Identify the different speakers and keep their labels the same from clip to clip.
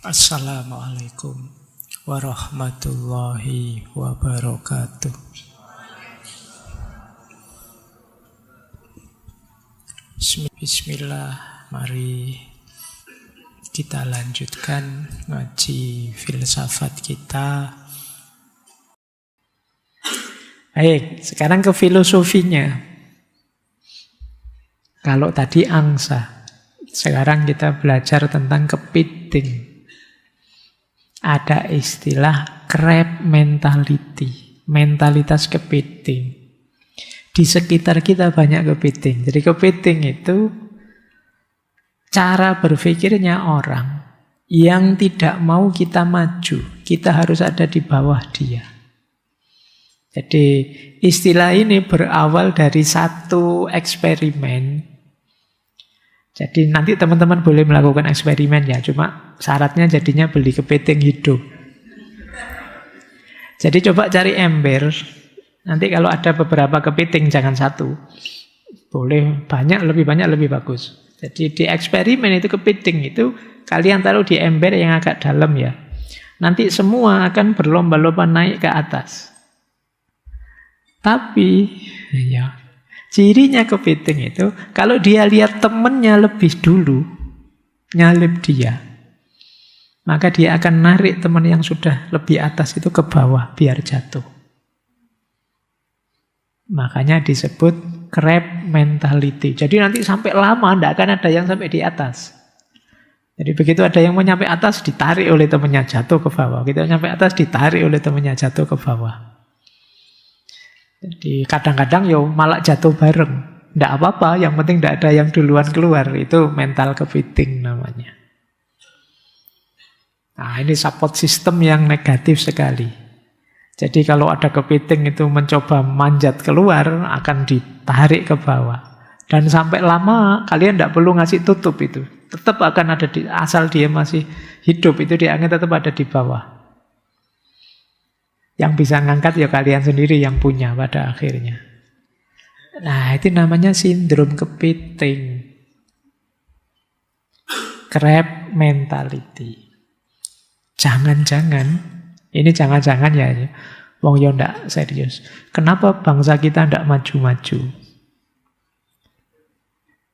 Speaker 1: Assalamualaikum warahmatullahi wabarakatuh. Bismillah, mari kita lanjutkan ngaji filsafat kita. Baik, sekarang ke filosofinya. Kalau tadi angsa, sekarang kita belajar tentang kepiting. Ada istilah crab mentality, mentalitas kepiting. Di sekitar kita banyak kepiting. Jadi kepiting itu cara berpikirnya orang yang tidak mau kita maju. Kita harus ada di bawah dia. Jadi istilah ini berawal dari satu eksperimen. Jadi nanti teman-teman boleh melakukan eksperimen ya, cuma syaratnya jadinya beli kepiting hidup. Jadi coba cari ember, nanti kalau ada beberapa kepiting jangan satu. Boleh banyak, lebih bagus. Jadi di eksperimen itu kepiting itu kalian taruh di ember yang agak dalam ya. Nanti semua akan berlomba-lomba naik ke atas. Tapi ya, cirinya kepiting itu, kalau dia lihat temennya lebih dulu, nyalip dia, maka dia akan narik teman yang sudah lebih atas itu ke bawah, biar jatuh. Makanya disebut crab mentality. Jadi nanti sampai lama, tidak akan ada yang sampai di atas. Jadi begitu ada yang mau nyampe atas, ditarik oleh temannya, jatuh ke bawah. Begitu nyampe atas, ditarik oleh temannya, jatuh ke bawah. Jadi kadang-kadang ya malah jatuh bareng. Tidak apa-apa, yang penting tidak ada yang duluan keluar. Itu mental kepiting namanya. Nah, ini support system yang negatif sekali. Jadi kalau ada kepiting itu mencoba manjat keluar, akan ditarik ke bawah. Dan sampai lama kalian tidak perlu ngasih tutup itu. Tetap akan ada asal dia masih hidup, itu dia akan tetap ada di bawah. Yang bisa ngangkat ya kalian sendiri yang punya pada akhirnya. Nah, itu namanya sindrom kepiting. Crab mentality. Jangan-jangan, ini jangan-jangan ya, wong yo ndak serius. Kenapa bangsa kita ndak maju-maju?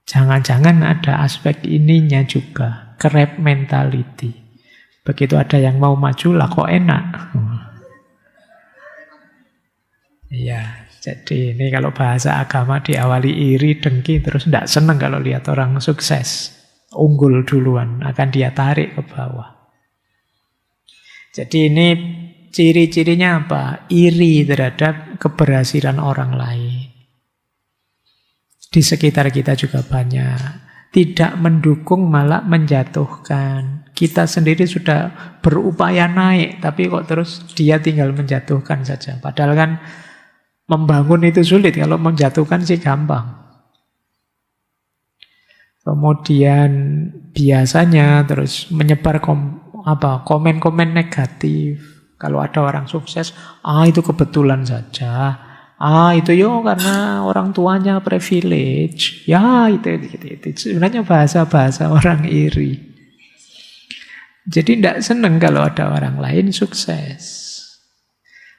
Speaker 1: Jangan-jangan ada aspek ininya juga, crab mentality. Begitu ada yang mau maju lah kok enak. Iya, jadi ini kalau bahasa agama diawali iri, dengki, terus tidak senang kalau lihat orang sukses, unggul duluan, akan dia tarik ke bawah. Jadi ini ciri-cirinya apa? Iri terhadap keberhasilan orang lain. Di sekitar kita juga banyak. Tidak mendukung, malah menjatuhkan. Kita sendiri sudah berupaya naik, tapi kok terus dia tinggal menjatuhkan saja. Padahal kan membangun itu sulit, kalau menjatuhkan sih gampang. Kemudian biasanya terus menyebar komen-komen negatif. Kalau ada orang sukses, itu kebetulan saja. Itu karena orang tuanya privilege. Ya, itu. Sebenarnya bahasa-bahasa orang iri. Jadi tidak senang kalau ada orang lain sukses.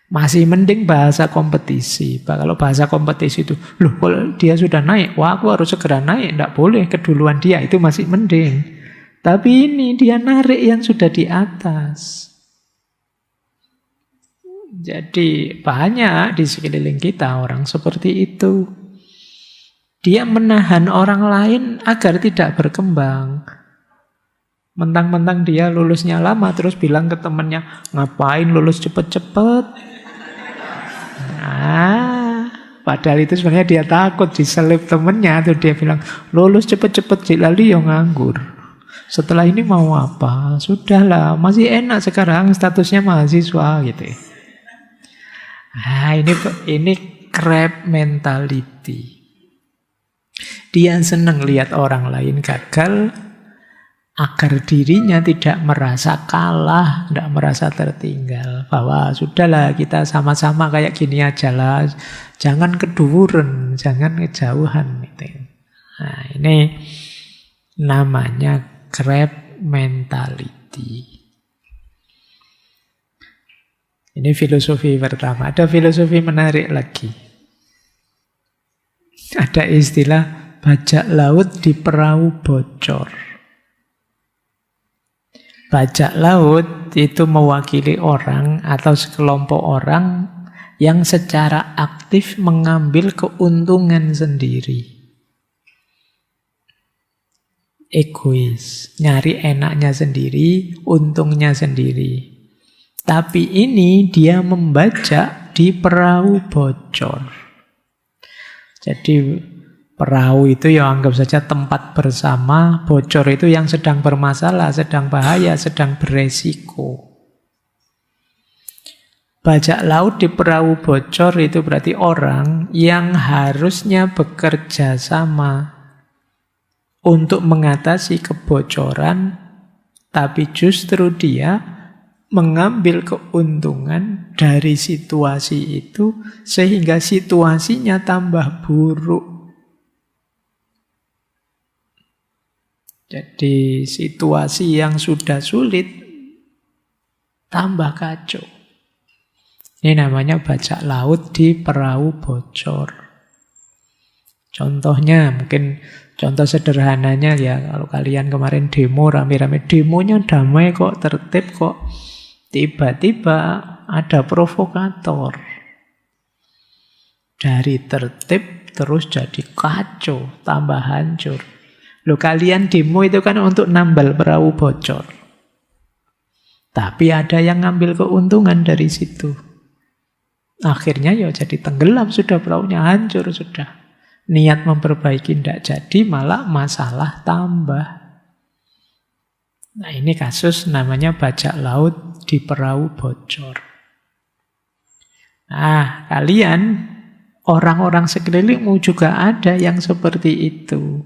Speaker 1: Masih mending bahasa kompetisi. Kalau bahasa kompetisi itu, kalau dia sudah naik, aku harus segera naik, tidak boleh keduluan dia, itu masih mending. Tapi ini dia narik yang sudah di atas. Jadi banyak di sekeliling kita orang seperti itu. Dia menahan orang lain agar tidak berkembang. Mentang-mentang dia lulusnya lama, terus bilang ke temannya, ngapain lulus cepet-cepet? Padahal itu sebenarnya dia takut diselip temennya. Tuh dia bilang, lulus cepet-cepet, lalu ya nganggur. Setelah ini mau apa? Sudahlah, masih enak sekarang statusnya mahasiswa gitu. Ini crab mentality. Dia senang lihat orang lain gagal agar dirinya tidak merasa kalah, tidak merasa tertinggal. Bahwa sudahlah, kita sama-sama kayak gini aja lah. Jangan keduren, jangan kejauhan. Nah, ini namanya crab mentality. Ini filosofi pertama. Ada filosofi menarik lagi. Ada istilah bajak laut di perahu bocor. Bajak laut itu mewakili orang atau sekelompok orang yang secara aktif mengambil keuntungan sendiri. Egois, nyari enaknya sendiri, untungnya sendiri. Tapi ini dia membajak di perahu bocor. Jadi perahu itu ya anggap saja tempat bersama, bocor itu yang sedang bermasalah, sedang bahaya, sedang beresiko. Bajak laut di perahu bocor itu berarti orang yang harusnya bekerja sama untuk mengatasi kebocoran, tapi justru dia mengambil keuntungan dari situasi itu sehingga situasinya tambah buruk. Jadi situasi yang sudah sulit tambah kacau. Ini namanya bajak laut di perahu bocor. Contohnya mungkin contoh sederhananya ya, kalau kalian kemarin demo rame-rame, demonya damai kok, tertib kok, tiba-tiba ada provokator. Dari tertib terus jadi kacau, tambah hancur. Loh, kalian demo itu kan untuk nambal perahu bocor. Tapi ada yang ngambil keuntungan dari situ. Akhirnya ya jadi tenggelam sudah, perahunya hancur sudah. Niat memperbaiki tidak jadi, malah masalah tambah. Nah, ini kasus namanya bajak laut di perahu bocor. Nah, kalian, orang-orang sekelilingmu juga ada yang seperti itu.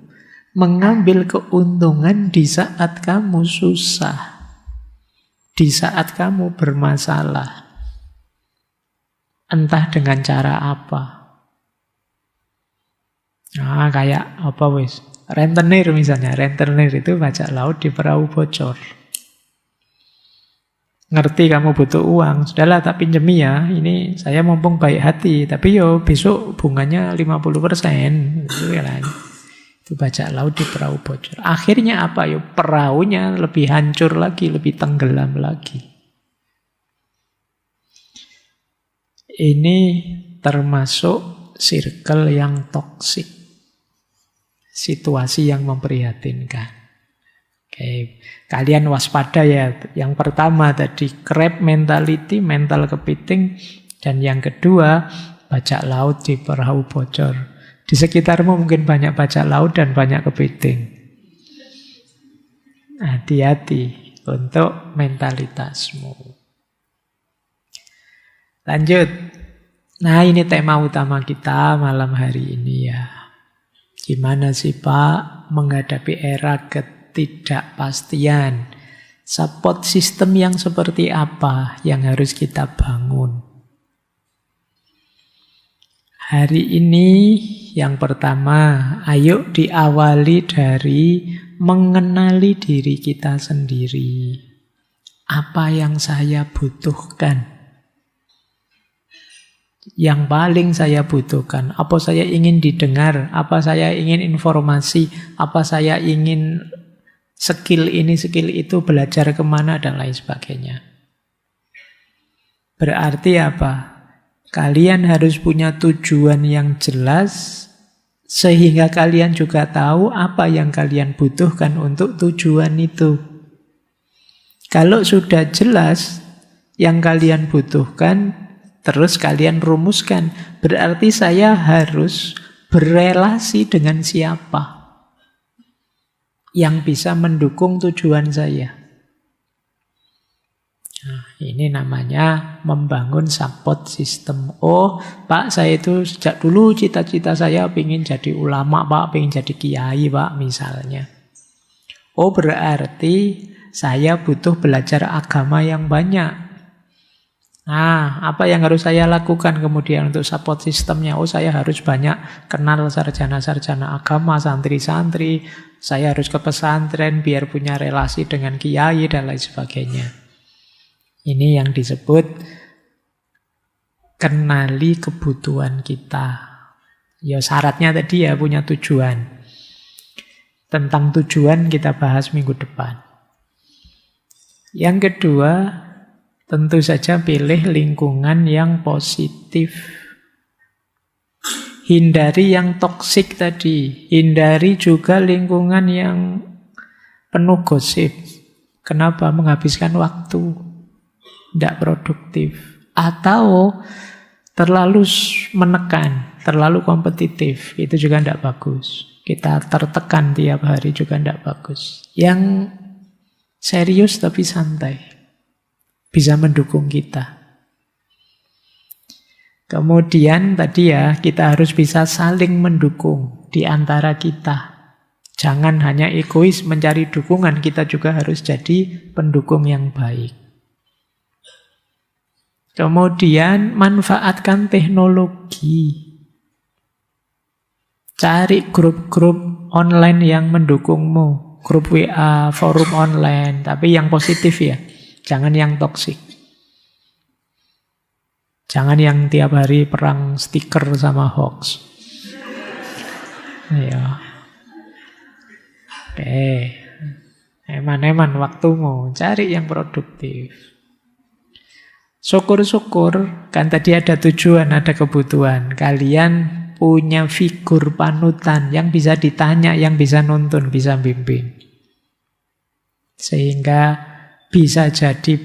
Speaker 1: Mengambil keuntungan di saat kamu susah. Di saat kamu bermasalah. Entah dengan cara apa. Nah, kayak apa wis? Rentenir misalnya. Rentenir itu bajak laut di perahu bocor. Ngerti kamu butuh uang, sudahlah tak pinjemi ya. Ini saya mumpung baik hati, tapi yo besok bunganya 50%. Gitu kan. Itu bajak laut di perahu bocor. Akhirnya apa yo? Perahunya lebih hancur lagi, lebih tenggelam lagi. Ini termasuk circle yang toksik. Situasi yang memprihatinkan. Oke, kalian waspada ya. Yang pertama tadi crab mentality, mental kepiting. Dan yang kedua, bajak laut di perahu bocor. Di sekitarmu mungkin banyak bajak laut dan banyak kepiting. Hati-hati untuk mentalitasmu. Lanjut. Nah, ini tema utama kita malam hari ini ya. Gimana sih Pak menghadapi era ketidakpastian? Support system yang seperti apa yang harus kita bangun? Hari ini yang pertama, ayo diawali dari mengenali diri kita sendiri. Apa yang saya butuhkan? Yang paling saya butuhkan, apa saya ingin didengar, apa saya ingin informasi, apa saya ingin skill ini, skill itu, belajar kemana, dan lain sebagainya. Berarti apa? Kalian harus punya tujuan yang jelas, sehingga kalian juga tahu apa yang kalian butuhkan untuk tujuan itu. Kalau sudah jelas yang kalian butuhkan, terus kalian rumuskan, berarti saya harus berelasi dengan siapa yang bisa mendukung tujuan saya. Nah, ini namanya membangun support system. Oh, Pak, saya itu sejak dulu cita-cita saya pengen jadi ulama, Pak, pengen jadi kiai, Pak, misalnya. Oh, berarti saya butuh belajar agama yang banyak. Nah, apa yang harus saya lakukan kemudian untuk support sistemnya? Oh, saya harus banyak kenal sarjana-sarjana agama, santri-santri. Saya harus ke pesantren biar punya relasi dengan kiai dan lain sebagainya. Ini yang disebut kenali kebutuhan kita. Ya syaratnya tadi ya punya tujuan. Tentang tujuan kita bahas minggu depan. Yang kedua, tentu saja pilih lingkungan yang positif. Hindari yang toksik tadi. Hindari juga lingkungan yang penuh gosip. Kenapa? Menghabiskan waktu. Tidak produktif. Atau terlalu menekan, terlalu kompetitif. Itu juga tidak bagus. Kita tertekan tiap hari juga tidak bagus. Yang serius tapi santai. Bisa mendukung kita. Kemudian tadi ya, kita harus bisa saling mendukung di antara kita. Jangan hanya egois mencari dukungan, kita juga harus jadi pendukung yang baik. Kemudian manfaatkan teknologi. Cari grup-grup online yang mendukungmu. Grup WA, forum online, tapi yang positif ya. Jangan yang toksik. Jangan yang tiap hari perang stiker sama hoax. Ya. Oke. Eman-eman waktumu. Cari yang produktif. Syukur-syukur. Kan tadi ada tujuan, ada kebutuhan. Kalian punya figur panutan yang bisa ditanya, yang bisa nuntun, bisa bimbing. Sehingga bisa jadi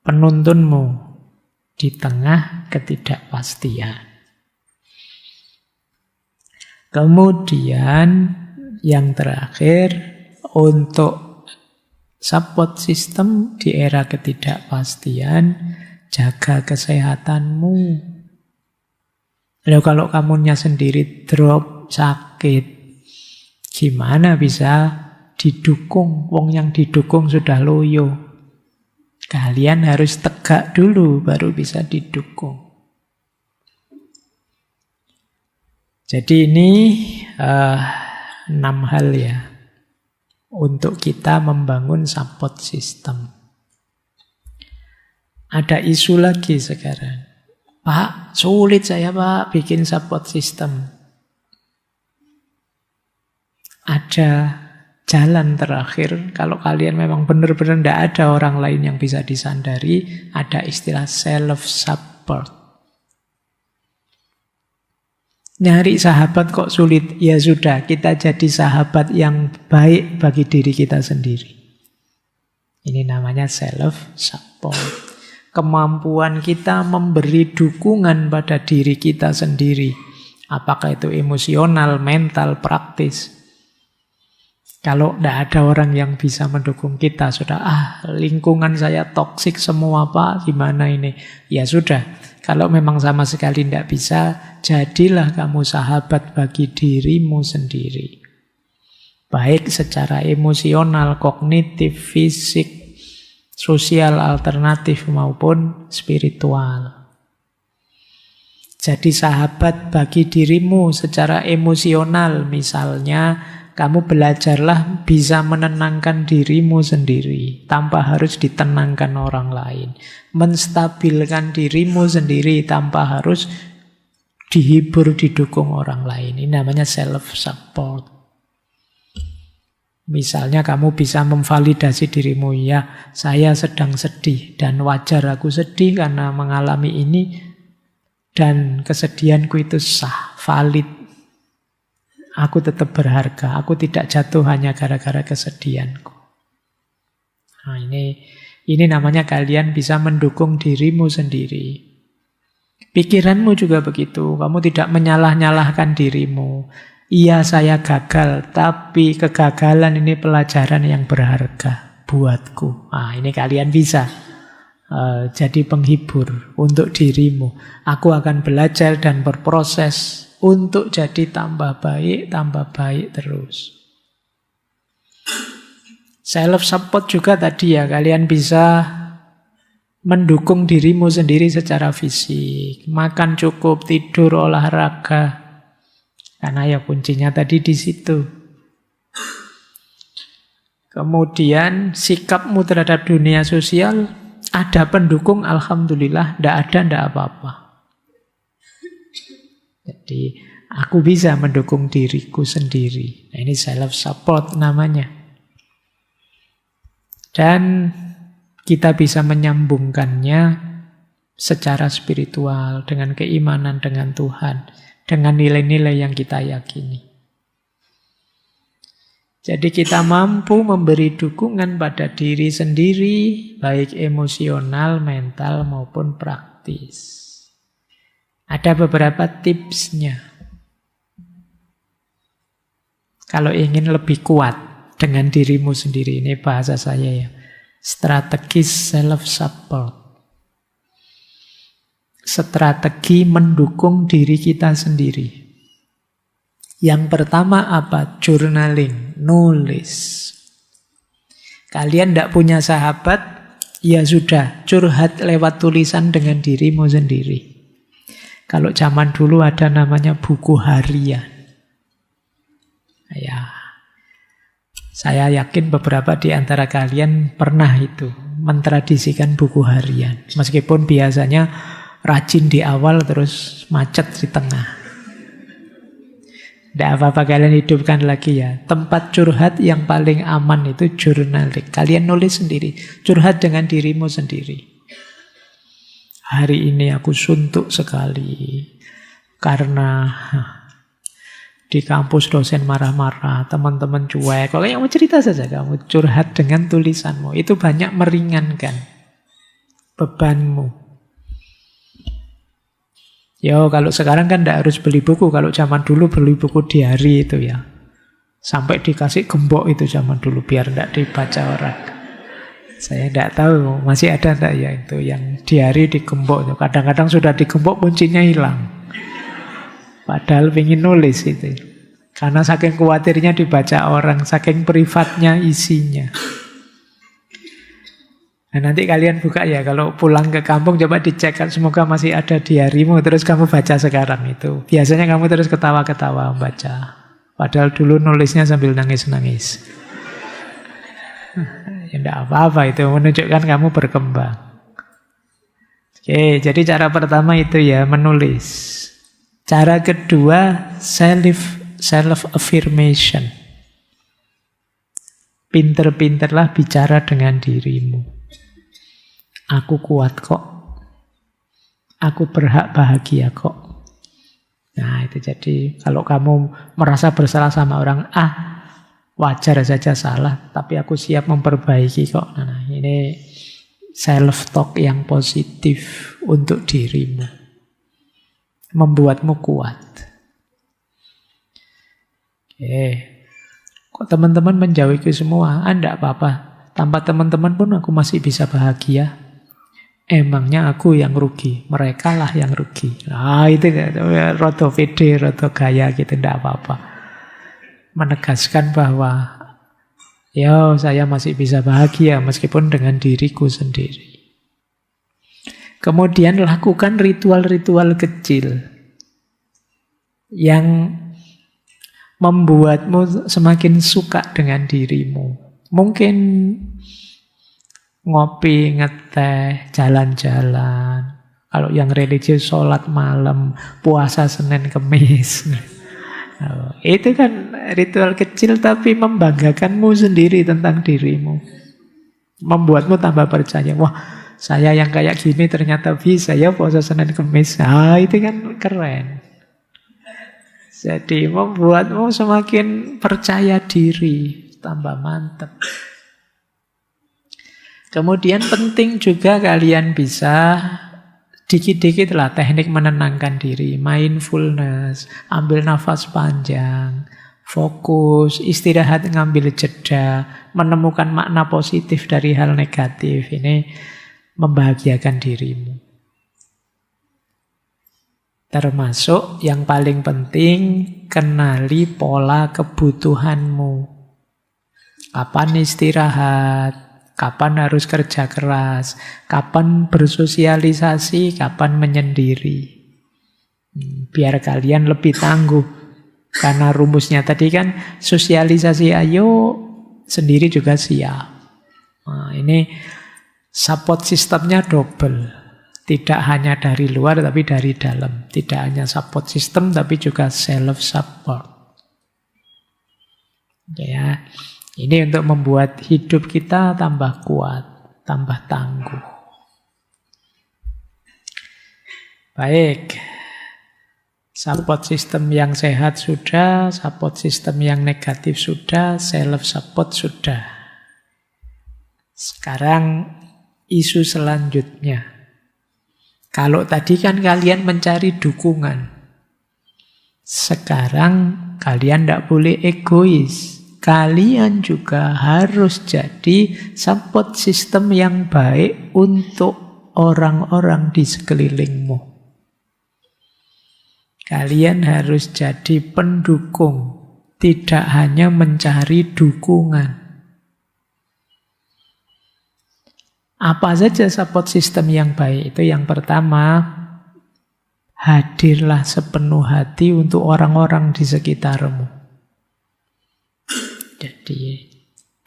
Speaker 1: penuntunmu di tengah ketidakpastian. Kemudian yang terakhir, untuk support system di era ketidakpastian, jaga kesehatanmu. Lalu kalau kamunya sendiri drop, sakit, gimana bisa didukung? Wong yang didukung sudah loyo. Kalian harus tegak dulu baru bisa didukung. Jadi ini 6 hal ya untuk kita membangun support system. Ada isu lagi sekarang. Pak, sulit saya Pak bikin support system. Ada jalan terakhir, kalau kalian memang benar-benar tidak ada orang lain yang bisa disandari, ada istilah self-support. Nyari sahabat kok sulit? Ya sudah, kita jadi sahabat yang baik bagi diri kita sendiri. Ini namanya self-support. Kemampuan kita memberi dukungan pada diri kita sendiri. Apakah itu emosional, mental, praktis. Kalau tidak ada orang yang bisa mendukung kita, sudah, lingkungan saya toksik semua Pak, gimana ini? Ya sudah, kalau memang sama sekali tidak bisa, jadilah kamu sahabat bagi dirimu sendiri. Baik secara emosional, kognitif, fisik, sosial, alternatif maupun spiritual. Jadi sahabat bagi dirimu secara emosional, misalnya kamu belajarlah bisa menenangkan dirimu sendiri tanpa harus ditenangkan orang lain. Menstabilkan dirimu sendiri tanpa harus dihibur, didukung orang lain. Ini namanya self-support. Misalnya kamu bisa memvalidasi dirimu, ya saya sedang sedih dan wajar aku sedih karena mengalami ini dan kesedihanku itu sah, valid. Aku tetap berharga, aku tidak jatuh hanya gara-gara kesedihanku. Nah, ini namanya kalian bisa mendukung dirimu sendiri. Pikiranmu juga begitu, kamu tidak menyalah-nyalahkan dirimu. Iya saya gagal, tapi kegagalan ini pelajaran yang berharga buatku. Nah, ini kalian bisa jadi penghibur untuk dirimu. Aku akan belajar dan berproses untuk jadi tambah baik terus. Self-support juga tadi ya, kalian bisa mendukung dirimu sendiri secara fisik. Makan cukup, tidur, olahraga. Karena ya kuncinya tadi di situ. Kemudian sikapmu terhadap dunia sosial, ada pendukung, alhamdulillah. Tidak ada, tidak apa-apa. Jadi aku bisa mendukung diriku sendiri. Nah, ini self-support namanya. Dan kita bisa menyambungkannya secara spiritual, dengan keimanan dengan Tuhan, dengan nilai-nilai yang kita yakini. Jadi kita mampu memberi dukungan pada diri sendiri, baik emosional, mental, maupun praktis. Ada beberapa tipsnya. Kalau ingin lebih kuat dengan dirimu sendiri, ini bahasa saya ya. Strategis self-support. Strategi mendukung diri kita sendiri. Yang pertama apa? Journaling, nulis. Kalian tidak punya sahabat, ya sudah, curhat lewat tulisan dengan dirimu sendiri. Kalau zaman dulu ada namanya buku harian. Ya, saya yakin beberapa di antara kalian pernah itu mentradisikan buku harian. Meskipun biasanya rajin di awal terus macet di tengah. Tidak apa-apa, kalian hidupkan lagi ya. Tempat curhat yang paling aman itu journaling. Kalian nulis sendiri. Curhat dengan dirimu sendiri. Hari ini aku suntuk sekali. Karena di kampus dosen marah-marah, teman-teman cuek. Kalau yang mau cerita saja kamu. Curhat dengan tulisanmu. Itu banyak meringankan bebanmu. Yo, kalau sekarang kan tidak harus beli buku. Kalau zaman dulu beli buku diari itu ya. Sampai dikasih gembok itu zaman dulu. Biar tidak dibaca orang. Saya tidak tahu. Masih ada tidak ya itu. Yang diari digembok. Kadang-kadang sudah digembok kuncinya hilang. Padahal ingin nulis itu. Karena saking khawatirnya dibaca orang. Saking privatnya isinya. Nah, nanti kalian buka ya, kalau pulang ke kampung coba dicek, semoga masih ada diarimu, terus kamu baca sekarang itu. Biasanya kamu terus ketawa-ketawa membaca. Padahal dulu nulisnya sambil nangis-nangis. Ya enggak apa-apa, itu menunjukkan kamu berkembang. Oke, jadi cara pertama itu ya, menulis. Cara kedua, self-affirmation. Pinter-pinterlah bicara dengan dirimu. Aku kuat kok. Aku berhak bahagia kok. Nah, itu jadi kalau kamu merasa bersalah sama orang, wajar saja salah, tapi aku siap memperbaiki kok. Nah, ini self-talk yang positif untuk dirimu. Membuatmu kuat. Oke. Kok teman-teman menjauhiku semua? Enggak apa-apa. Tanpa teman-teman pun aku masih bisa bahagia. Emangnya aku yang rugi, mereka lah yang rugi. Nah, itu rodo pede, rodo gaya gitu, tidak apa-apa. Menegaskan bahwa saya masih bisa bahagia meskipun dengan diriku sendiri. Kemudian lakukan ritual-ritual kecil yang membuatmu semakin suka dengan dirimu. Mungkin ngopi, ngeteh, jalan-jalan. Kalau yang religius, sholat malam, puasa Senin Kemis. Itu kan ritual kecil tapi membanggakanmu sendiri tentang dirimu. Membuatmu tambah percaya. Wah, saya yang kayak gini ternyata bisa ya puasa Senin Kemis. Itu kan keren. Jadi membuatmu semakin percaya diri, tambah mantap. Kemudian penting juga kalian bisa dikit-dikit lah teknik menenangkan diri, mindfulness, ambil nafas panjang, fokus, istirahat, ngambil jeda, menemukan makna positif dari hal negatif. Ini membahagiakan dirimu. Termasuk yang paling penting, kenali pola kebutuhanmu. Kapan istirahat? Kapan harus kerja keras, kapan bersosialisasi, kapan menyendiri. Biar kalian lebih tangguh. Karena rumusnya tadi kan sosialisasi ayo, sendiri juga siap. Nah, ini support sistemnya double. Tidak hanya dari luar, tapi dari dalam. Tidak hanya support system, tapi juga self-support. Ya, ini untuk membuat hidup kita tambah kuat, tambah tangguh. Baik. Support system yang sehat sudah, support system yang negatif sudah, self-support sudah. Sekarang isu selanjutnya. Kalau tadi kan kalian mencari dukungan. Sekarang kalian tidak boleh egois. Kalian juga harus jadi support system yang baik untuk orang-orang di sekelilingmu. Kalian harus jadi pendukung, tidak hanya mencari dukungan. Apa saja support system yang baik? Itu yang pertama, hadirlah sepenuh hati untuk orang-orang di sekitarmu. Jadi,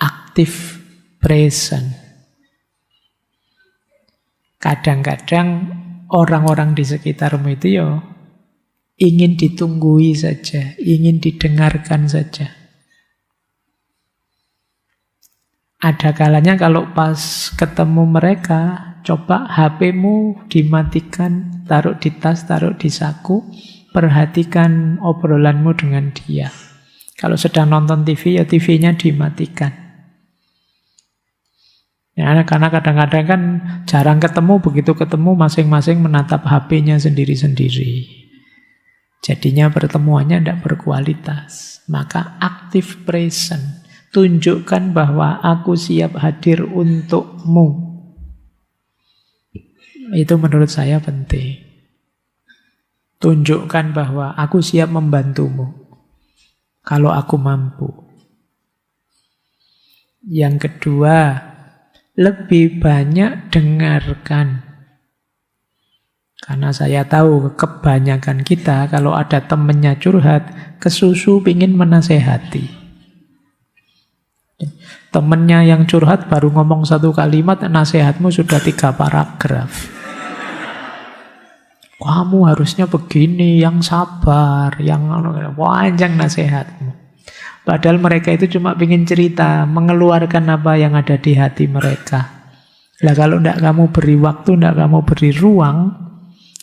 Speaker 1: active present. Kadang-kadang orang-orang di sekitarmu itu ya ingin ditunggui saja, ingin didengarkan saja. Ada kalanya kalau pas ketemu mereka, coba HP-mu dimatikan, taruh di tas, taruh di saku, perhatikan obrolanmu dengan dia. Kalau sedang nonton TV, ya TV-nya dimatikan. Ya, karena kadang-kadang kan jarang ketemu, begitu ketemu masing-masing menatap HP-nya sendiri-sendiri. Jadinya pertemuannya tidak berkualitas. Maka active present. Tunjukkan bahwa aku siap hadir untukmu. Itu menurut saya penting. Tunjukkan bahwa aku siap membantumu kalau aku mampu. Yang kedua, lebih banyak dengarkan. Karena saya tahu kebanyakan kita kalau ada temennya curhat, kesusu pingin menasehati. Temennya yang curhat baru ngomong satu kalimat, nasihatmu sudah 3 paragraf. Kamu harusnya begini, yang sabar, yang panjang nasihatmu. Padahal mereka itu cuma ingin cerita, mengeluarkan apa yang ada di hati mereka. Lah kalau tidak kamu beri waktu, tidak kamu beri ruang,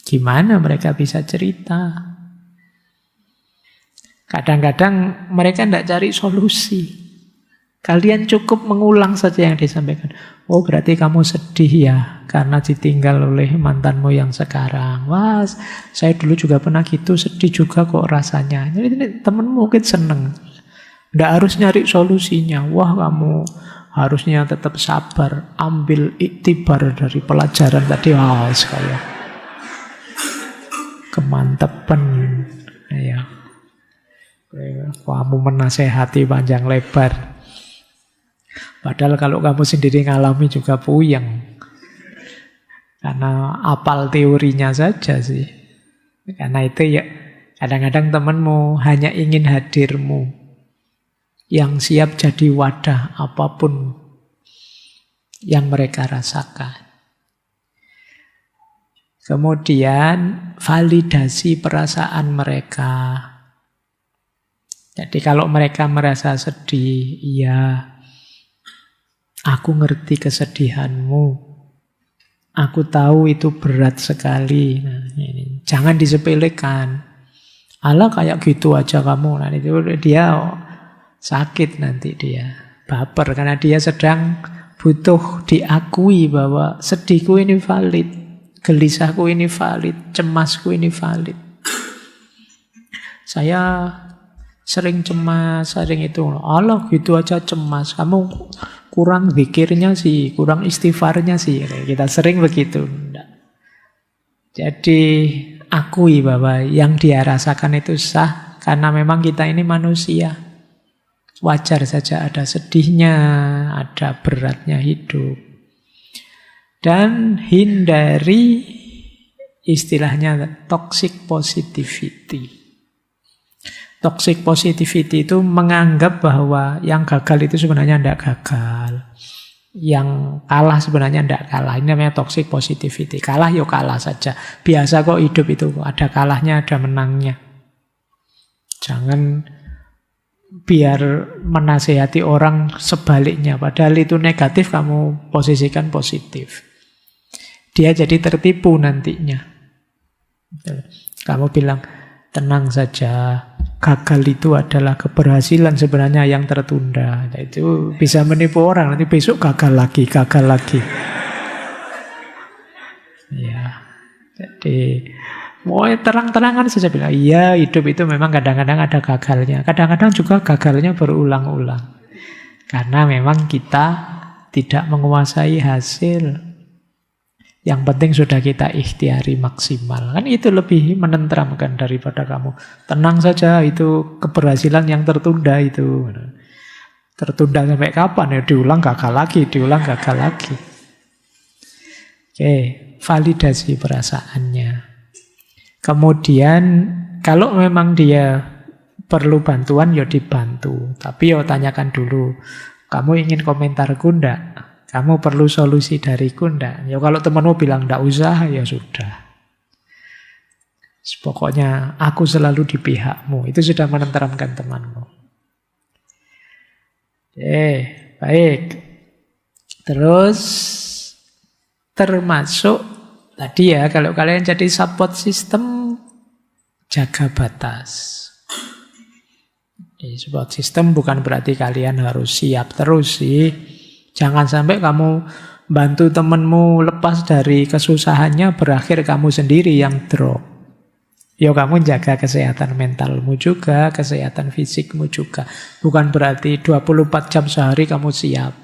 Speaker 1: gimana mereka bisa cerita? Kadang-kadang mereka tidak cari solusi. Kalian cukup mengulang saja yang disampaikan. Oh, berarti kamu sedih ya karena ditinggal oleh mantanmu yang sekarang. Wah, saya dulu juga pernah gitu, sedih juga kok rasanya. Jadi temenmu mungkin seneng. Tidak harus nyari solusinya. Wah, kamu harusnya tetap sabar. Ambil iktibar dari pelajaran tadi. Wah, sekali. Kemantepan. Ya. Kamu menasehati panjang lebar. Padahal kalau kamu sendiri ngalami juga puyeng. Karena apal teorinya saja sih. Karena itu ya kadang-kadang temanmu hanya ingin hadirmu. Yang siap jadi wadah apapun yang mereka rasakan. Kemudian validasi perasaan mereka. Jadi kalau mereka merasa sedih, iya, aku ngerti kesedihanmu. Aku tahu itu berat sekali. Nah, ini. Jangan disepelekan. Alah kayak gitu aja kamu. Nah, itu dia sakit nanti dia. Baper karena dia sedang butuh diakui bahwa sedihku ini valid. Gelisahku ini valid. Cemasku ini valid. Saya sering cemas, sering itu. Allah gitu aja cemas. Kamu kurang zikirnya sih, kurang istighfarnya sih. Kita sering begitu. Jadi akui bahwa yang dia rasakan itu sah. Karena memang kita ini manusia. Wajar saja ada sedihnya, ada beratnya hidup. Dan hindari istilahnya toxic positivity. Toxic positivity itu menganggap bahwa yang gagal itu sebenarnya tidak gagal. Yang kalah sebenarnya tidak kalah. Ini namanya toxic positivity. Kalah ya kalah saja. Biasa kok hidup itu. Ada kalahnya, ada menangnya. Jangan biar menasehati orang sebaliknya. Padahal itu negatif, kamu posisikan positif. Dia jadi tertipu nantinya. Kamu bilang, tenang saja. Gagal itu adalah keberhasilan sebenarnya yang tertunda. Itu bisa menipu orang. Nanti besok gagal lagi, gagal lagi. Ya, jadi mau terang-terangan saja bilang, iya hidup itu memang kadang-kadang ada gagalnya. Kadang-kadang juga gagalnya berulang-ulang. Karena memang kita tidak menguasai hasil. Yang penting sudah kita ikhtiari maksimal. Kan itu lebih menenteramkan daripada kamu. Tenang saja, itu keberhasilan yang tertunda itu. Tertunda sampai kapan? Ya diulang gagal lagi, diulang gagal lagi. Oke, validasi perasaannya. Kemudian kalau memang dia perlu bantuan, ya dibantu. Tapi ya tanyakan dulu, kamu ingin komentarku enggak? Kamu perlu solusi dariku enggak? Ya kalau temanmu bilang enggak usah, ya sudah. Pokoknya aku selalu di pihakmu. Itu sudah menenteramkan temanmu. Baik. Terus termasuk tadi ya, kalau kalian jadi support system, jaga batas. Support system bukan berarti kalian harus siap terus sih. Jangan sampai kamu bantu temenmu lepas dari kesusahannya, berakhir kamu sendiri yang drop. Ya kamu jaga kesehatan mentalmu juga, kesehatan fisikmu juga. Bukan berarti 24 jam sehari kamu siap.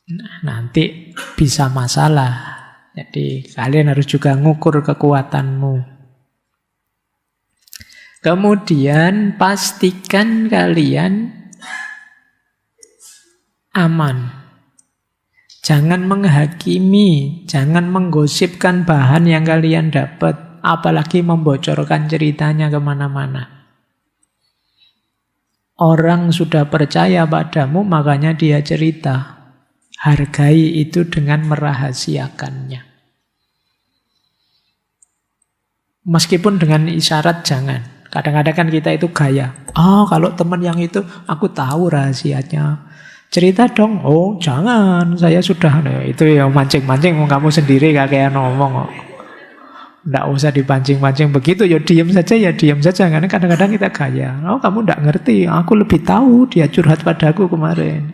Speaker 1: Nah, nanti bisa masalah. Jadi kalian harus juga ngukur kekuatanmu. Kemudian pastikan kalian aman. Jangan menghakimi, jangan menggosipkan bahan yang kalian dapat, apalagi membocorkan ceritanya kemana-mana. Orang sudah percaya padamu, makanya dia cerita. Hargai itu dengan merahasiakannya. Meskipun dengan isyarat jangan. Kadang-kadang kan kita itu gaya. Kalau teman yang itu, aku tahu rahasianya. Cerita dong. Oh jangan, saya sudah. Itu ya mancing-mancing, kamu sendiri kayak ngomong kok. Nggak usah dipancing-pancing begitu, ya diam saja, karena kadang-kadang kita gaya. Kamu nggak ngerti, aku lebih tahu, dia curhat padaku kemarin.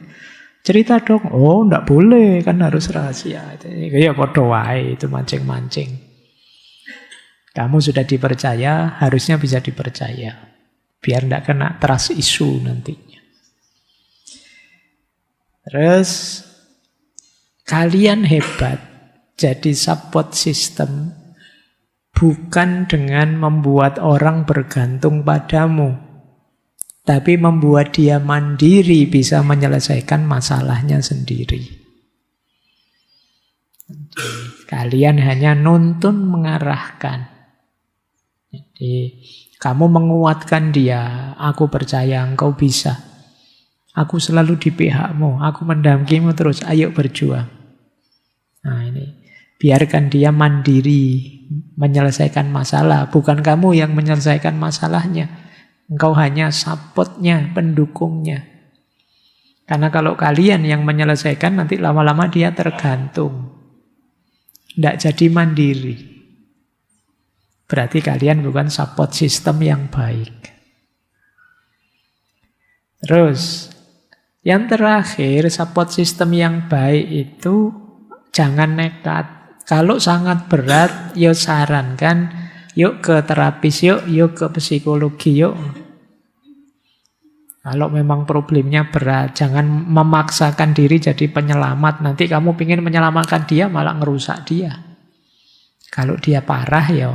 Speaker 1: Cerita dong. Oh nggak boleh, kan harus rahasia. Ya podo wae, itu mancing-mancing. Kamu sudah dipercaya, harusnya bisa dipercaya. Biar nggak kena trust issue nantinya. Terus, kalian hebat jadi support system bukan dengan membuat orang bergantung padamu, tapi membuat dia mandiri bisa menyelesaikan masalahnya sendiri. Kalian hanya nuntun mengarahkan. Jadi, kamu menguatkan dia, aku percaya engkau bisa. Aku selalu di pihakmu, aku mendampingimu terus, ayo berjuang. Nah ini, biarkan dia mandiri menyelesaikan masalah, bukan kamu yang menyelesaikan masalahnya. Engkau hanya supportnya, pendukungnya. Karena kalau kalian yang menyelesaikan, nanti lama-lama dia tergantung. Tidak jadi mandiri. Berarti kalian bukan support system yang baik. Terus, yang terakhir, support system yang baik itu jangan nekat. Kalau sangat berat, yuk sarankan, yuk ke terapis, yuk ke psikologi, yuk. Kalau memang problemnya berat, jangan memaksakan diri jadi penyelamat. Nanti kamu ingin menyelamatkan dia, malah ngerusak dia. Kalau dia parah, ya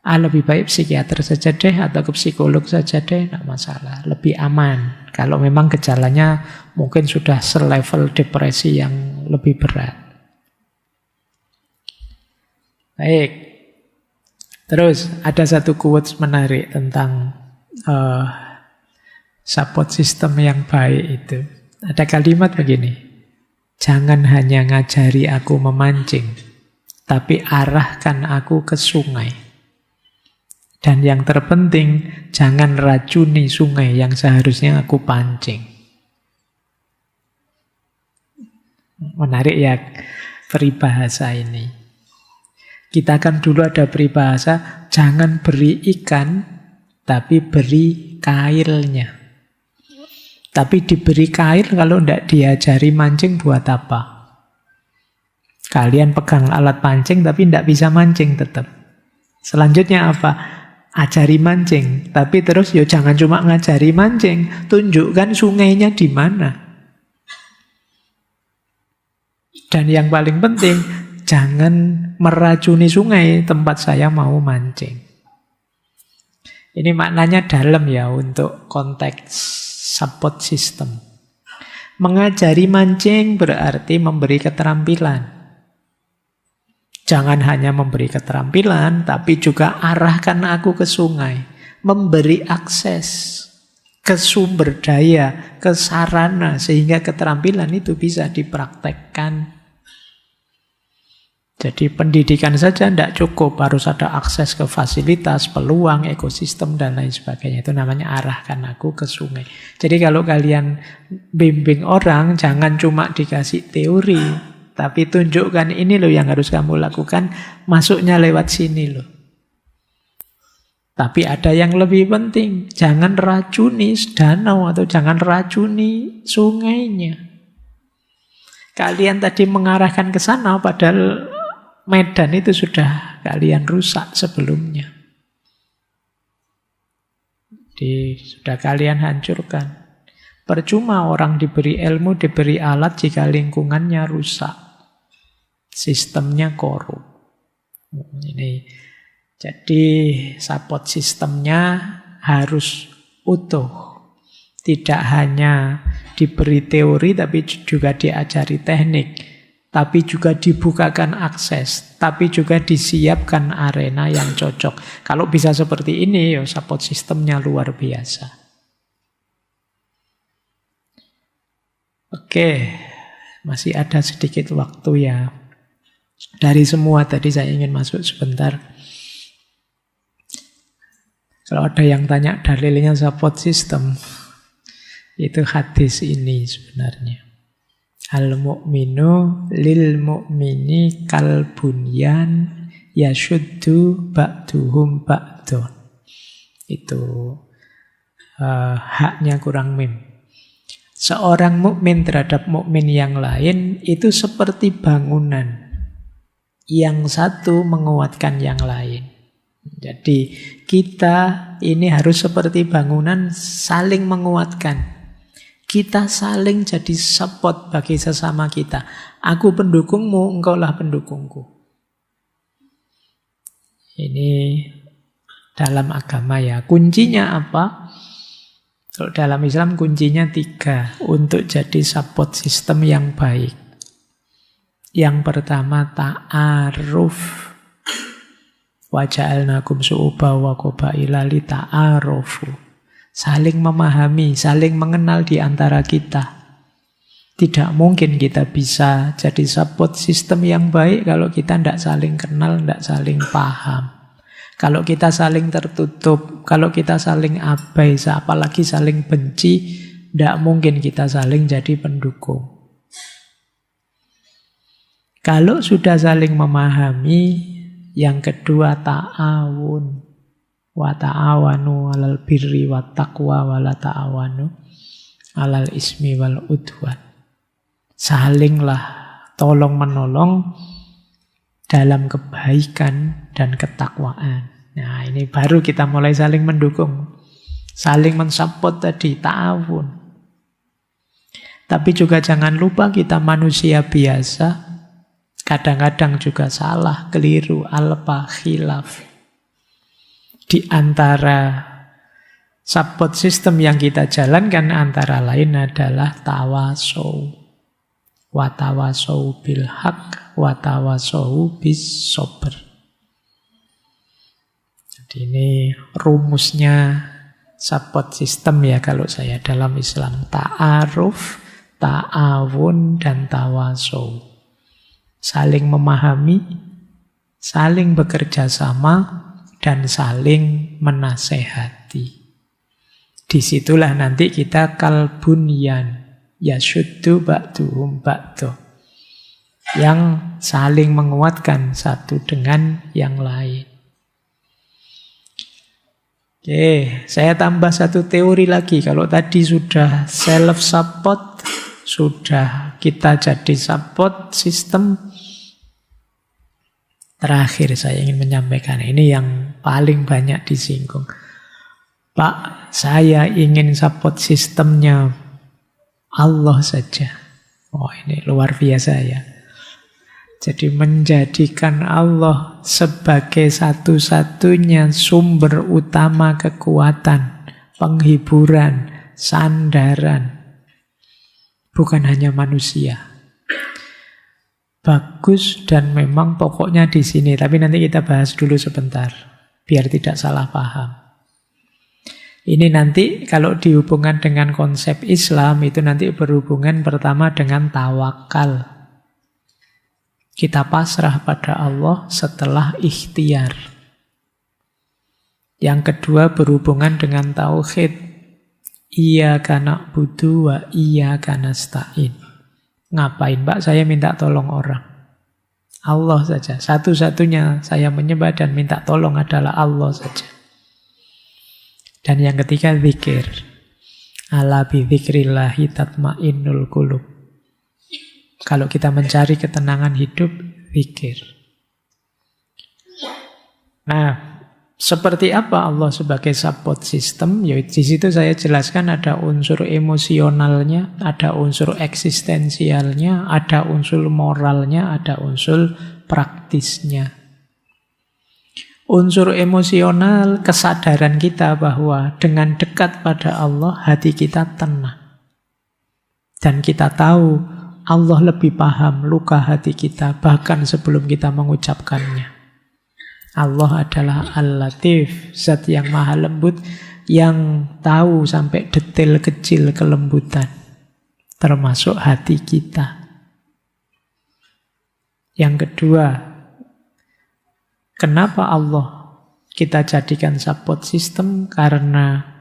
Speaker 1: lebih baik psikiater saja deh, atau ke psikolog saja deh, tidak masalah. Lebih aman. Kalau memang gejalanya mungkin sudah selevel depresi yang lebih berat. Baik. Terus ada satu quotes menarik tentang support system yang baik itu. Ada kalimat begini, jangan hanya ngajari aku memancing, tapi arahkan aku ke sungai. Dan yang terpenting, jangan racuni sungai yang seharusnya aku pancing. Menarik ya peribahasa ini. Kita kan dulu ada peribahasa, jangan beri ikan, tapi beri kailnya. Tapi diberi kail kalau tidak diajari mancing buat apa? Kalian pegang alat pancing tapi tidak bisa mancing tetap. Selanjutnya apa? Ajari mancing. Tapi terus ya jangan cuma ngajari mancing. Tunjukkan sungainya di mana. Dan yang paling penting, jangan meracuni sungai tempat saya mau mancing. Ini maknanya dalam ya untuk konteks support system. Mengajari mancing berarti memberi keterampilan. Jangan hanya memberi keterampilan, tapi juga arahkan aku ke sungai. Memberi akses ke sumber daya, ke sarana, sehingga keterampilan itu bisa dipraktekkan. Jadi pendidikan saja tidak cukup, harus ada akses ke fasilitas, peluang, ekosistem, dan lain sebagainya. Itu namanya arahkan aku ke sungai. Jadi kalau kalian bimbing orang, jangan cuma dikasih teori, tapi tunjukkan ini loh yang harus kamu lakukan, masuknya lewat sini loh. Tapi ada yang lebih penting, jangan racuni danau atau jangan racuni sungainya. Kalian tadi mengarahkan ke sana, padahal medan itu sudah kalian rusak sebelumnya. Sudah kalian hancurkan. Percuma orang diberi ilmu, diberi alat jika lingkungannya rusak. Sistemnya korup. Ini. Jadi support sistemnya harus utuh. Tidak hanya diberi teori tapi juga diajari teknik. Tapi juga dibukakan akses, tapi juga disiapkan arena yang cocok. Kalau bisa seperti ini, ya support sistemnya luar biasa. Oke, masih ada sedikit waktu ya. Dari semua tadi saya ingin masuk sebentar. Kalau ada yang tanya dalilnya support system, itu hadis ini sebenarnya. Al-mu'minu lil mu'mini kal bunyan yashuddu ba'duhum ba'dun. Itu haknya kurang mim. Seorang mukmin terhadap mukmin yang lain itu seperti bangunan. Yang satu menguatkan yang lain. Jadi kita ini harus seperti bangunan saling menguatkan. Kita saling jadi support bagi sesama kita. Aku pendukungmu, engkaulah pendukungku. Ini dalam agama ya. Kuncinya apa? Kalau dalam Islam kuncinya 3 untuk jadi support system yang baik. Yang pertama ta'aruf. Wa ja'alnakum syu'uban wa qabaila li ta'arufu. Saling memahami, saling mengenal di antara kita. Tidak mungkin kita bisa jadi support system yang baik kalau kita tidak saling kenal, tidak saling paham. Kalau kita saling tertutup, kalau kita saling abai, apalagi saling benci, tidak mungkin kita saling jadi pendukung. Kalau sudah saling memahami, yang kedua ta'awun. Wa ta'awanu 'alal birri wat taqwa wa la ta'awanu 'alal ismi wal udwan. Salinglah tolong menolong dalam kebaikan dan ketakwaan. Nah, ini baru kita mulai saling mendukung. Saling mensupport tadi, ta'awun. Tapi juga jangan lupa kita manusia biasa. Kadang-kadang juga salah, keliru, alpa, khilaf. Di antara support system yang kita jalankan antara lain adalah tawasau. Wa tawasau bil haq, wa tawasau bis sabr. Jadi ini rumusnya support system ya kalau saya dalam Islam. Ta'aruf, ta'awun dan tawasau. Saling memahami, saling bekerja sama, dan saling menasehati. Disitulah nanti kita kalbunyan, yashuddu ba'duhum ba'du, yang saling menguatkan satu dengan yang lain. Oke, saya tambah satu teori lagi. Kalau tadi sudah self-support, sudah kita jadi support system. Terakhir saya ingin menyampaikan, ini yang paling banyak disinggung. Pak, saya ingin support sistemnya Allah saja. Oh, ini luar biasa ya. Jadi menjadikan Allah sebagai satu-satunya sumber utama kekuatan, penghiburan, sandaran. Bukan hanya manusia. Bagus dan memang pokoknya di sini. Tapi nanti kita bahas dulu sebentar, biar tidak salah paham. Ini nanti kalau dihubungkan dengan konsep Islam, itu nanti berhubungan pertama dengan tawakal. Kita pasrah pada Allah setelah ikhtiar. Yang kedua berhubungan dengan tauhid. Iyyaka na'budu wa iyyaka nasta'in. Ngapain Pak saya minta tolong orang? Allah saja. Satu-satunya saya menyembah dan minta tolong adalah Allah saja. Dan yang ketiga zikir. Ala bi dzikrillahi tatmainnul qulub. Kalau kita mencari ketenangan hidup, zikir. Nah, seperti apa Allah sebagai support system? Ya, di situ saya jelaskan ada unsur emosionalnya, ada unsur eksistensialnya, ada unsur moralnya, ada unsur praktisnya. Unsur emosional, kesadaran kita bahwa dengan dekat pada Allah, hati kita tenang. Dan kita tahu Allah lebih paham luka hati kita bahkan sebelum kita mengucapkannya. Allah adalah Al-Latif, zat yang maha lembut, yang tahu sampai detail kecil kelembutan, termasuk hati kita. Yang kedua, kenapa Allah kita jadikan support system? Karena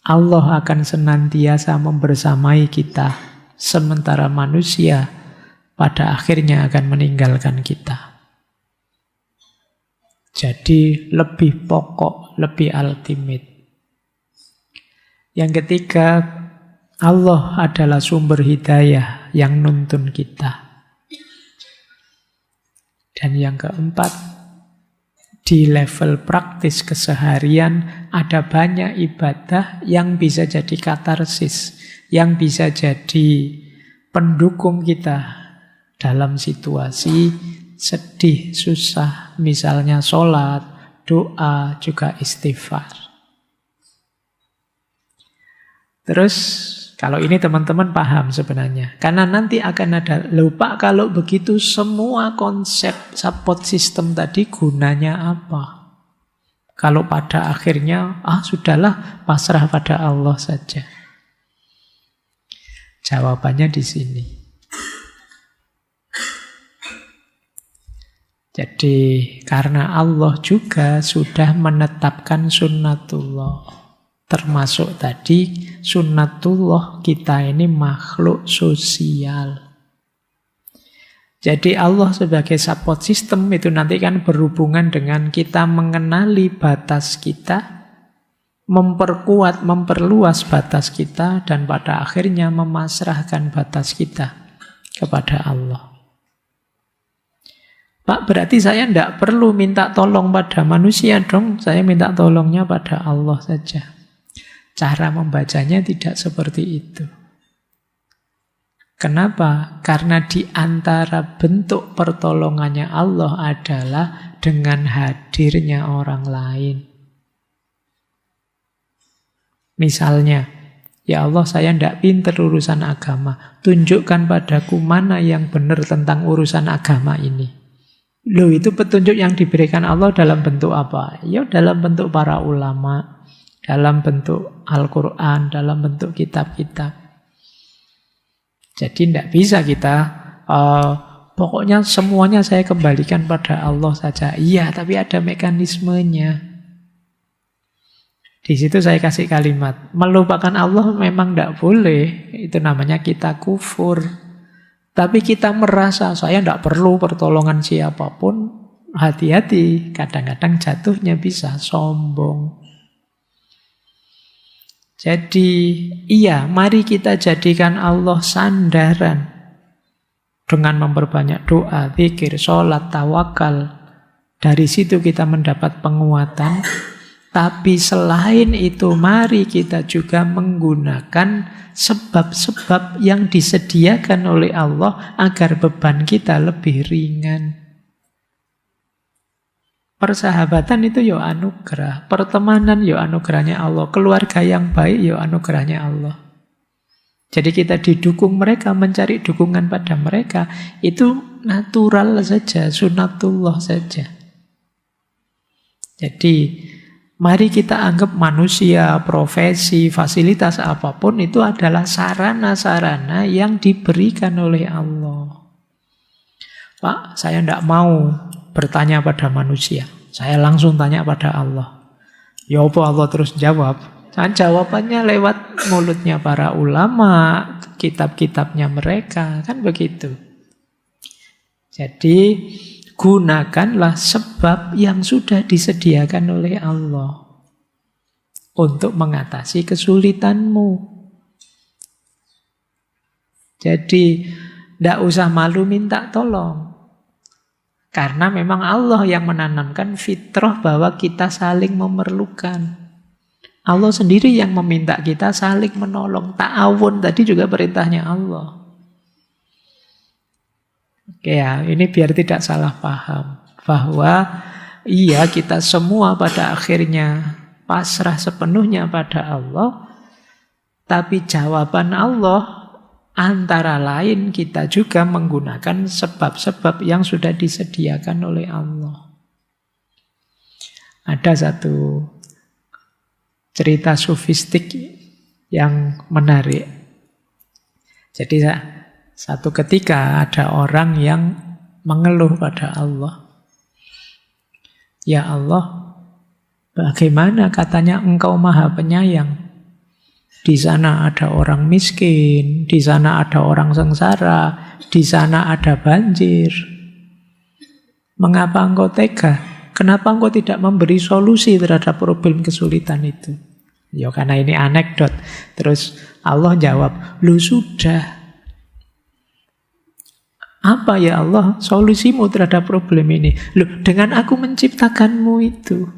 Speaker 1: Allah akan senantiasa membersamai kita, sementara manusia pada akhirnya akan meninggalkan kita. Jadi lebih pokok, lebih ultimate. Yang ketiga, Allah adalah sumber hidayah yang nuntun kita. Dan yang keempat, di level praktis keseharian ada banyak ibadah yang bisa jadi katarsis, yang bisa jadi pendukung kita dalam situasi sedih, susah, misalnya sholat, doa, juga istighfar. Terus kalau ini teman-teman paham sebenarnya, karena nanti akan ada, lupa kalau begitu semua konsep support system tadi gunanya apa? Kalau pada akhirnya, sudahlah pasrah pada Allah saja. Jawabannya di sini. Jadi karena Allah juga sudah menetapkan sunnatullah. Termasuk tadi sunnatullah kita ini makhluk sosial. Jadi Allah sebagai support system itu nanti kan berhubungan dengan kita mengenali batas kita, memperkuat, memperluas batas kita, dan pada akhirnya memasrahkan batas kita kepada Allah. Pak, berarti saya tidak perlu minta tolong pada manusia dong, saya minta tolongnya pada Allah saja. Cara membacanya tidak seperti itu. Kenapa? Karena di antara bentuk pertolongannya Allah adalah dengan hadirnya orang lain. Misalnya, ya Allah saya tidak pintar urusan agama, tunjukkan padaku mana yang benar tentang urusan agama ini. Loh, itu petunjuk yang diberikan Allah dalam bentuk apa? Ya dalam bentuk para ulama, dalam bentuk Al-Quran, dalam bentuk kitab-kitab. Jadi tidak bisa kita pokoknya semuanya saya kembalikan pada Allah saja. Iya, tapi ada mekanismenya. Di situ saya kasih kalimat, melupakan Allah memang tidak boleh. Itu namanya kita kufur. Tapi kita merasa saya tidak perlu pertolongan siapapun. Hati-hati, kadang-kadang jatuhnya bisa sombong. Jadi iya, mari kita jadikan Allah sandaran. Dengan memperbanyak doa, zikir, sholat, tawakal. Dari situ kita mendapat penguatan. Tapi selain itu, mari kita juga menggunakan sebab-sebab yang disediakan oleh Allah agar beban kita lebih ringan. Persahabatan itu yo anugerah, pertemanan yo anugerahnya Allah, keluarga yang baik yo anugerahnya Allah. Jadi kita didukung mereka, mencari dukungan pada mereka, itu natural saja, sunatullah saja. Jadi mari kita anggap manusia, profesi, fasilitas apapun itu adalah sarana-sarana yang diberikan oleh Allah. Pak, saya tidak mau bertanya pada manusia. Saya langsung tanya pada Allah. Ya apa Allah terus jawab? Dan jawabannya lewat mulutnya para ulama, kitab-kitabnya mereka. Kan begitu. Jadi gunakanlah sebab yang sudah disediakan oleh Allah untuk mengatasi kesulitanmu. Jadi tidak usah malu minta tolong. Karena memang Allah yang menanamkan fitrah bahwa kita saling memerlukan. Allah sendiri yang meminta kita saling menolong. Ta'awun tadi juga perintahnya Allah. Oke ya, ini biar tidak salah paham. Bahwa iya, kita semua pada akhirnya pasrah sepenuhnya pada Allah. Tapi jawaban Allah antara lain kita juga menggunakan sebab-sebab yang sudah disediakan oleh Allah. Ada satu cerita sufistik yang menarik. Jadi satu ketika ada orang yang mengeluh pada Allah. Ya Allah, bagaimana katanya Engkau Maha Penyayang? Di sana ada orang miskin, di sana ada orang sengsara, di sana ada banjir. Mengapa Engkau tega? Kenapa Engkau tidak memberi solusi terhadap problem kesulitan itu? Ya karena ini anekdot. Terus Allah jawab, lu sudah. Apa ya Allah solusimu terhadap problem ini? Loh, dengan aku menciptakanmu itu.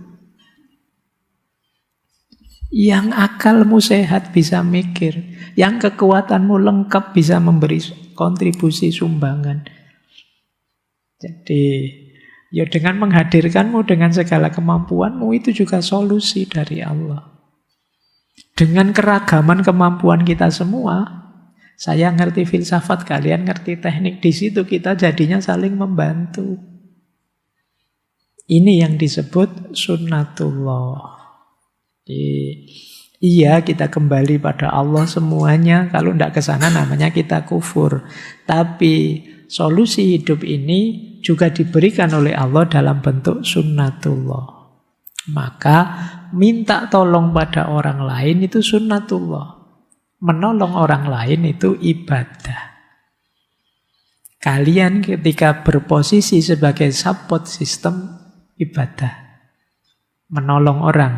Speaker 1: Yang akalmu sehat bisa mikir. Yang kekuatanmu lengkap bisa memberi kontribusi sumbangan. Jadi ya dengan menghadirkanmu dengan segala kemampuanmu itu juga solusi dari Allah. Dengan keragaman kemampuan kita semua, saya ngerti filsafat, kalian ngerti teknik, di situ kita jadinya saling membantu. Ini yang disebut sunnatullah. Iya, kita kembali pada Allah semuanya. Kalau tidak ke sana namanya kita kufur. Tapi solusi hidup ini juga diberikan oleh Allah dalam bentuk sunnatullah. Maka minta tolong pada orang lain itu sunnatullah. Menolong orang lain itu ibadah. Kalian ketika berposisi sebagai support system, ibadah. Menolong orang.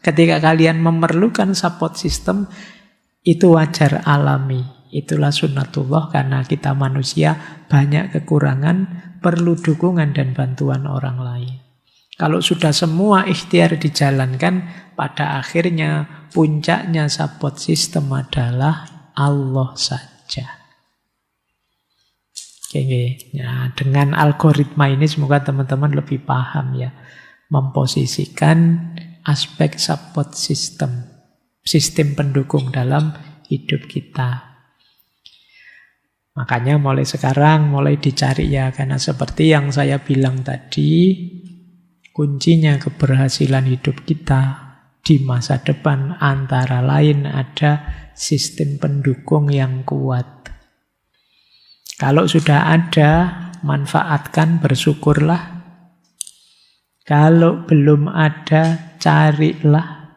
Speaker 1: Ketika kalian memerlukan support system, itu wajar alami. Itulah sunnatullah karena kita manusia banyak kekurangan, perlu dukungan dan bantuan orang lain. Kalau sudah semua ikhtiar dijalankan, pada akhirnya puncaknya support system adalah Allah saja. Oke, ya, dengan algoritma ini semoga teman-teman lebih paham ya, memposisikan aspek support system, sistem pendukung dalam hidup kita. Makanya mulai sekarang, mulai dicari ya, karena seperti yang saya bilang tadi, kuncinya keberhasilan hidup kita di masa depan antara lain ada sistem pendukung yang kuat. Kalau sudah ada, manfaatkan, bersyukurlah. Kalau belum ada, carilah.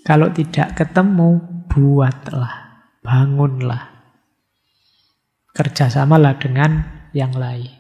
Speaker 1: Kalau tidak ketemu, buatlah, bangunlah. Kerjasamalah dengan yang lain.